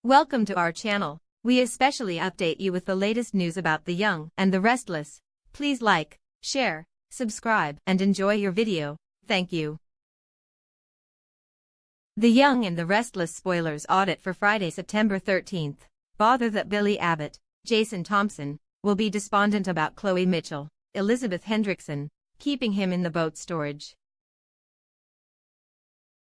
Welcome to our channel. We especially update you with the latest news about the young and the restless. Please like, share, subscribe, and enjoy your video. Thank you. The Young and the Restless spoilers audit for Friday, September 13th. Bother that Billy Abbott, Jason Thompson, will be despondent about Chloe Mitchell, Elizabeth Hendrickson, keeping him in the boat storage.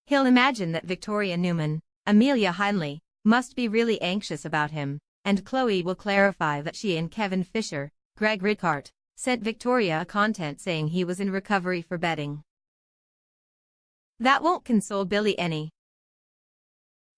He'll imagine that Victoria Newman, Amelia Heinley, must be really anxious about him, and Chloe will clarify that she and Kevin Fisher, Greg Ricart, sent Victoria a content saying he was in recovery for betting. That won't console Billy any.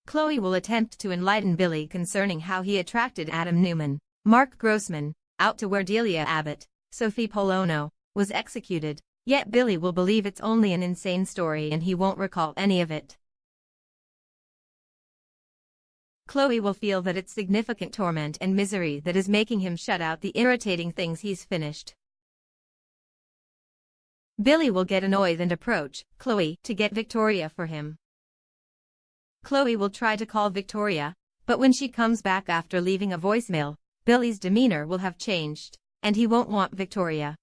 Chloe will attempt to enlighten Billy concerning how he attracted Adam Newman, Mark Grossman, out to where Delia Abbott, Sophie Polono, was executed, yet Billy will believe it's only an insane story and he won't recall any of it. Chloe will feel that it's significant torment and misery that is making him shut out the irritating things he's finished. Billy will get annoyed and approach Chloe to get Victoria for him. Chloe will try to call Victoria, but when she comes back after leaving a voicemail, Billy's demeanor will have changed, and he won't want Victoria.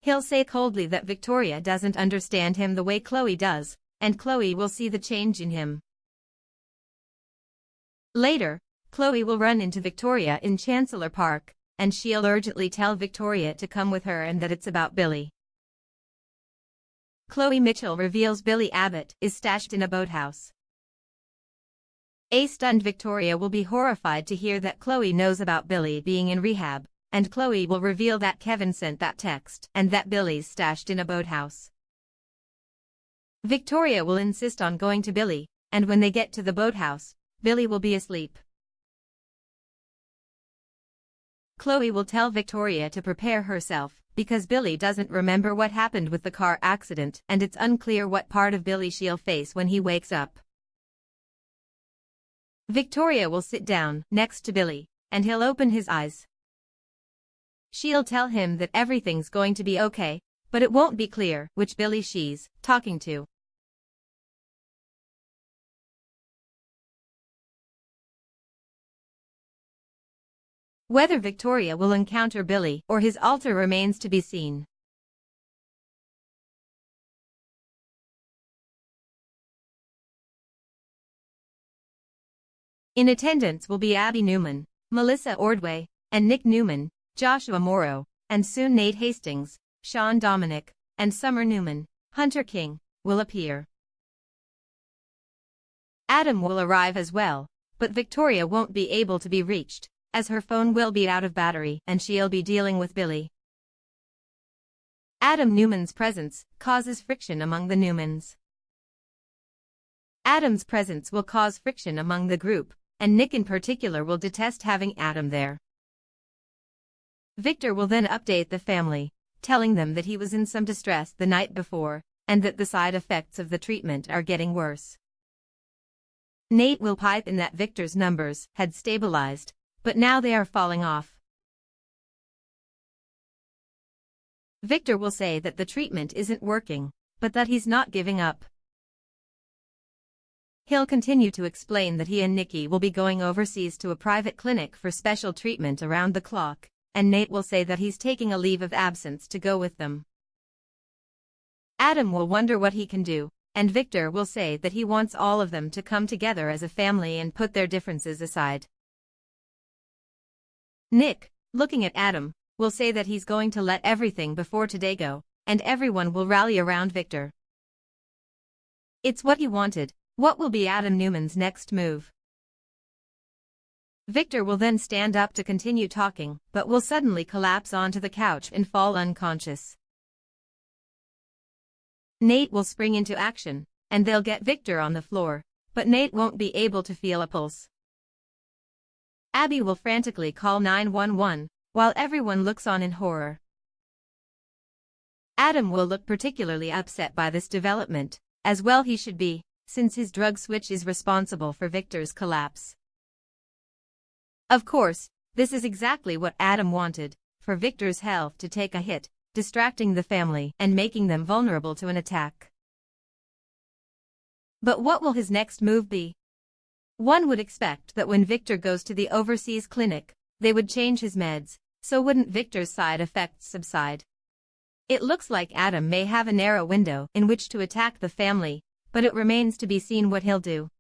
He'll say coldly that Victoria doesn't understand him the way Chloe does, and Chloe will see the change in him. Later, Chloe will run into Victoria in Chancellor Park, and she'll urgently tell Victoria to come with her and that it's about Billy. Chloe Mitchell reveals Billy Abbott is stashed in a boathouse. A stunned Victoria will be horrified to hear that Chloe knows about Billy being in rehab, and Chloe will reveal that Kevin sent that text and that Billy's stashed in a boathouse. Victoria will insist on going to Billy, and when they get to the boathouse, Billy will be asleep. Chloe will tell Victoria to prepare herself, because Billy doesn't remember what happened with the car accident and it's unclear what part of Billy she'll face when he wakes up. Victoria will sit down next to Billy, and he'll open his eyes. She'll tell him that everything's going to be okay, but it won't be clear which Billy she's talking to. Whether Victoria will encounter Billy or his alter remains to be seen. In attendance will be Abby Newman, Melissa Ordway, and Nick Newman, Joshua Morrow, and soon Nate Hastings, Sean Dominic, and Summer Newman, Hunter King, will appear. Adam will arrive as well, but Victoria won't be able to be reached, as her phone will be out of battery and she'll be dealing with Billy. Adam Newman's presence causes friction among the Newmans. Adam's presence will cause friction among the group, and Nick in particular will detest having Adam there. Victor will then update the family, telling them that he was in some distress the night before, and that the side effects of the treatment are getting worse. Nate will pipe in that Victor's numbers had stabilized, but now they are falling off. Victor will say that the treatment isn't working, but that he's not giving up. He'll continue to explain that he and Nikki will be going overseas to a private clinic for special treatment around the clock, and Nate will say that he's taking a leave of absence to go with them. Adam will wonder what he can do, and Victor will say that he wants all of them to come together as a family and put their differences aside. Nick, looking at Adam, will say that he's going to let everything before today go, and everyone will rally around Victor. It's what he wanted. What will be Adam Newman's next move? Victor will then stand up to continue talking, but will suddenly collapse onto the couch and fall unconscious. Nate will spring into action, and they'll get Victor on the floor, but Nate won't be able to feel a pulse. Abby will frantically call 911, while everyone looks on in horror. Adam will look particularly upset by this development, as well he should be, since his drug switch is responsible for Victor's collapse. Of course, this is exactly what Adam wanted, for Victor's health to take a hit, distracting the family and making them vulnerable to an attack. But what will his next move be? One would expect that when Victor goes to the overseas clinic, they would change his meds, so wouldn't Victor's side effects subside. It looks like Adam may have a narrow window in which to attack the family, but it remains to be seen what he'll do.